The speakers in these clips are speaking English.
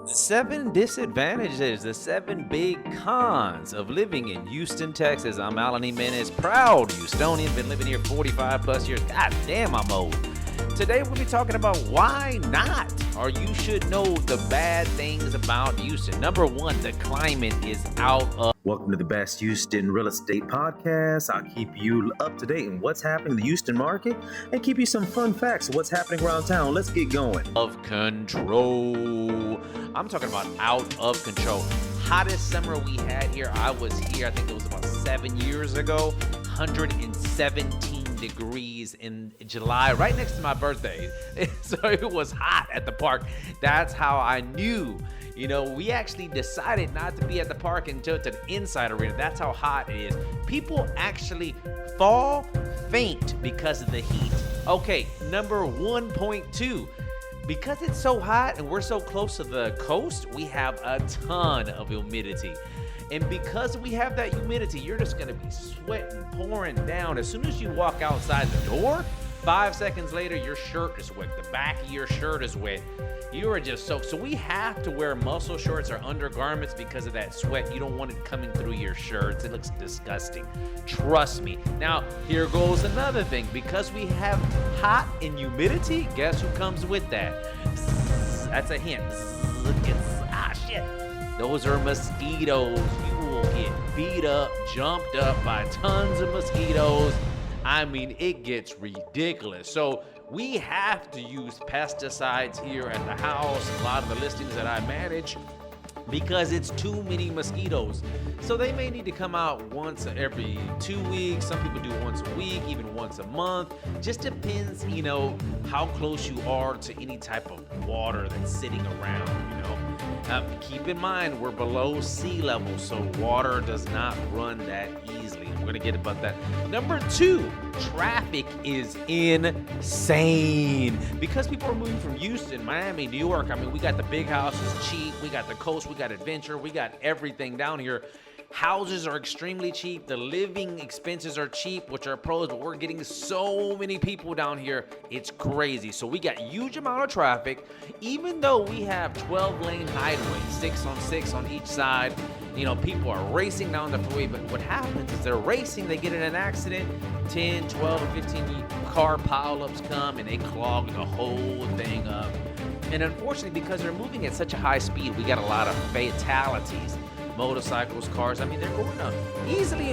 Seven disadvantages, the seven big cons of living in Houston, Texas. I'm Alan E. Menace, proud Houstonian, been living here 45 plus years. God damn, I'm old. Today we'll be talking about why not, or you should know the bad things about Houston. Number one, the climate is out of. Welcome to the best Houston real estate podcast. I'll keep you up to date on what's happening in the Houston market and keep you some fun facts of what's happening around town. Let's get going. Of control. I'm talking about out of control. Hottest summer we had here. I was here, I think it was about 7 years ago. 117 degrees in July, right next to my birthday. So it was hot at the park. That's how I knew. You know, we actually decided not to be at the park until to the inside arena. That's how hot it is. People actually fall faint because of the heat. Okay, number 1.2. Because it's so hot and we're so close to the coast, we have a ton of humidity. And because we have that humidity, you're just gonna be sweating, pouring down. As soon as you walk outside the door, 5 seconds later, your shirt is wet. The back of your shirt is wet. You are just soaked. So we have to wear muscle shorts or undergarments because of that sweat. You don't want it coming through your shirts. It looks disgusting. Trust me. Now, here goes another thing. Because we have hot and humidity, guess who comes with that? That's a hint. Shit. Those are mosquitoes. You will get beat up, jumped up by tons of mosquitoes. I mean, it gets ridiculous. So we have to use pesticides here at the house, a lot of the listings that I manage, because it's too many mosquitoes. So they may need to come out once every 2 weeks. Some people do once a week, even once a month. Just depends, you know, how close you are to any type of water that's sitting around, you know. Keep in mind, we're below sea level, so water does not run that easily. We're going to get about that. Number two, traffic is insane. Because people are moving from Houston, Miami, New York, I mean, we got the big houses cheap, we got the coast, we got adventure, we got everything down here. Houses are extremely cheap. The living expenses are cheap, which are pros, but we're getting so many people down here. It's crazy. So we got huge amount of traffic. Even though we have 12-lane highways, 6 on 6 on each side, you know, people are racing down the freeway, but what happens is they're racing, they get in an accident, 10, 12, or 15 car pileups come, and they clog the whole thing up. And unfortunately, because they're moving at such a high speed, we got a lot of fatalities. Motorcycles, cars, I mean, they're going up. Easily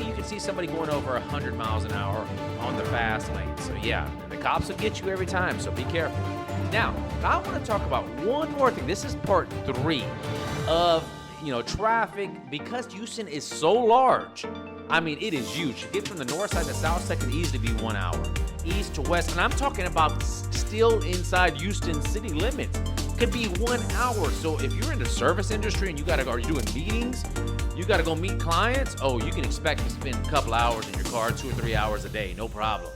you can see somebody going over 100 miles an hour on the fast lane. So yeah, and the cops will get you every time, so be careful. Now, I want to talk about one more thing. This is part 3 of, you know, traffic. Because Houston is so large, I mean, it is huge. To get from the north side to south side could easily be 1 hour. East to west, and I'm talking about still inside Houston city limits. Could be 1 hour. So if you're in the service industry and are you doing meetings, you gotta go meet clients, you can expect to spend a couple hours in your car, 2 or 3 hours a day, no problem.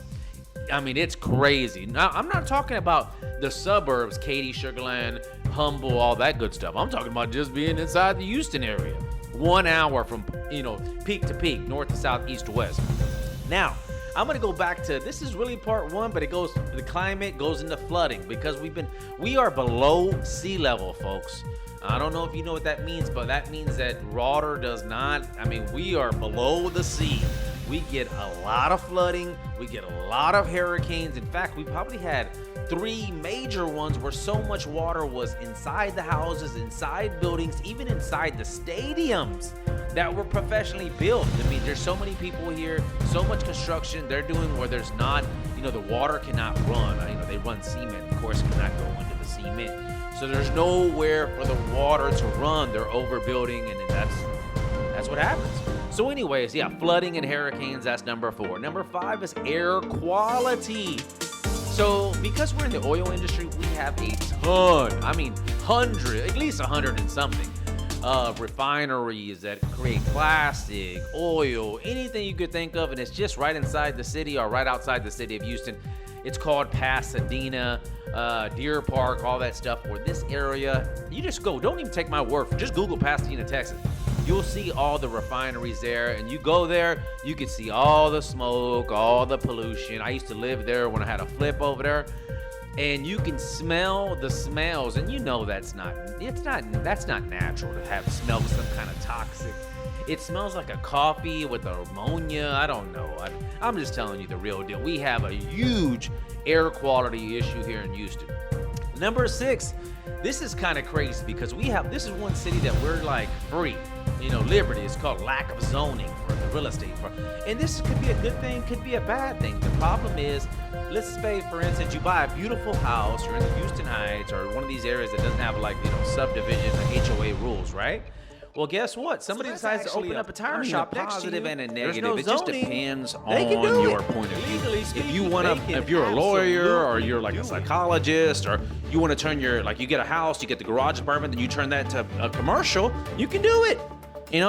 I mean, it's crazy. Now, I'm not talking about the suburbs, Katy, Sugarland, Humble, all that good stuff. I'm talking about just being inside the Houston area. 1 hour from, you know, peak to peak, north to south, east to west. Now, I'm gonna go back to, this is really part 1, but the climate goes into flooding because we are below sea level, folks. I don't know if you know what that means, but that means that water does not, I mean, we are below the sea. We get a lot of flooding, we get a lot of hurricanes. In fact, we probably had 3 major ones where so much water was inside the houses, inside buildings, even inside the stadiums that were professionally built. I mean, there's so many people here, so much construction they're doing where there's not, you know, the water cannot run. You know, they run cement, of course, cannot go into the cement. So there's nowhere for the water to run. They're overbuilding, and that's what happens. So anyways, yeah, flooding and hurricanes, that's number 4. Number 5 is air quality. So because we're in the oil industry, we have a ton, I mean, at least 100 and something refineries that create plastic, oil, anything you could think of, and it's just right inside the city or right outside the city of Houston. It's called Pasadena, Deer Park, all that stuff. Or this area, you just go, don't even take my word for it, just Google Pasadena, Texas. You'll see all the refineries there, and you go there, you can see all the smoke, all the pollution. I used to live there when I had a flip over there. and you can smell the smells, and you know that's not natural to have smell some kind of toxic. It smells like a coffee with ammonia. I don't know. I'm just telling you the real deal. We have a huge air quality issue here in Houston. Number 6, this is kind of crazy because this is one city that we're like free. Liberty is called lack of zoning for the real estate. And this could be a good thing, could be a bad thing. The problem is, let's say, for instance, you buy a beautiful house, you're in the Houston Heights or one of these areas that doesn't have subdivision or HOA rules, right? Well, guess what? Somebody decides to open up a tire shop next to you. Positive and a negative. It just depends on your point of view. If you're a lawyer or you're like a psychologist or you want to turn you get a house, you get the garage apartment, then you turn that to a commercial, you can do it.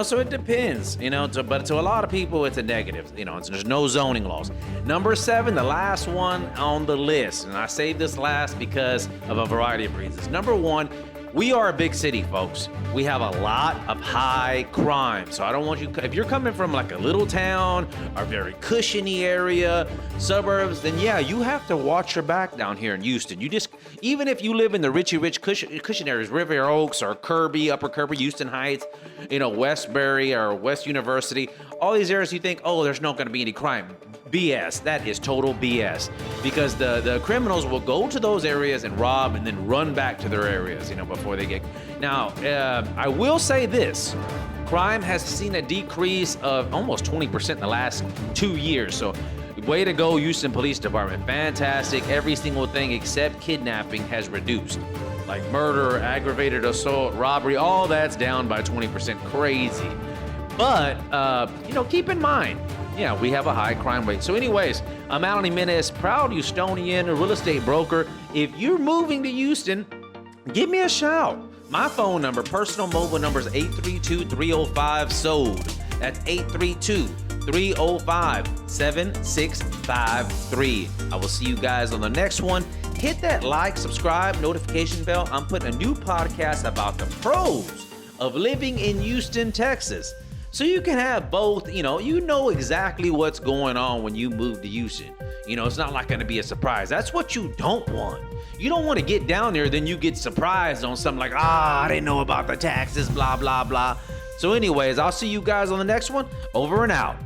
So it depends, but to a lot of people, it's a negative, there's no zoning laws. Number 7, the last one on the list, and I saved this last because of a variety of reasons. Number 1, we are a big city, folks. We have a lot of high crime. So I don't want you, if you're coming from like a little town or a very cushiony area, suburbs, then yeah, you have to watch your back down here in Houston. Even if you live in the rich cushion areas, River Oaks or Kirby, Upper Kirby, Houston Heights, Westbury or West University, all these areas you think, oh, there's not going to be any crime. BS. That is total BS. Because the criminals will go to those areas and rob and then run back to their areas, before they get. Now, I will say this. Crime has seen a decrease of almost 20% in the last 2 years. So, way to go, Houston Police Department. Fantastic. Every single thing except kidnapping has reduced. Like murder, aggravated assault, robbery, all that's down by 20%. Crazy. But, keep in mind, yeah, we have a high crime rate. So anyways, I'm Alan Jimenez, proud Houstonian, a real estate broker. If you're moving to Houston, give me a shout. My phone number, personal mobile number is 832-305-SOLD. That's 832-305-7653. I will see you guys on the next one. Hit that like, subscribe, notification bell. I'm putting a new podcast about the pros of living in Houston, Texas. So you can have both, you know exactly what's going on when you move to Houston. It's not like going to be a surprise. That's what you don't want. You don't want to get down there, then you get surprised on something like, I didn't know about the taxes, blah, blah, blah. So anyways, I'll see you guys on the next one. Over and out.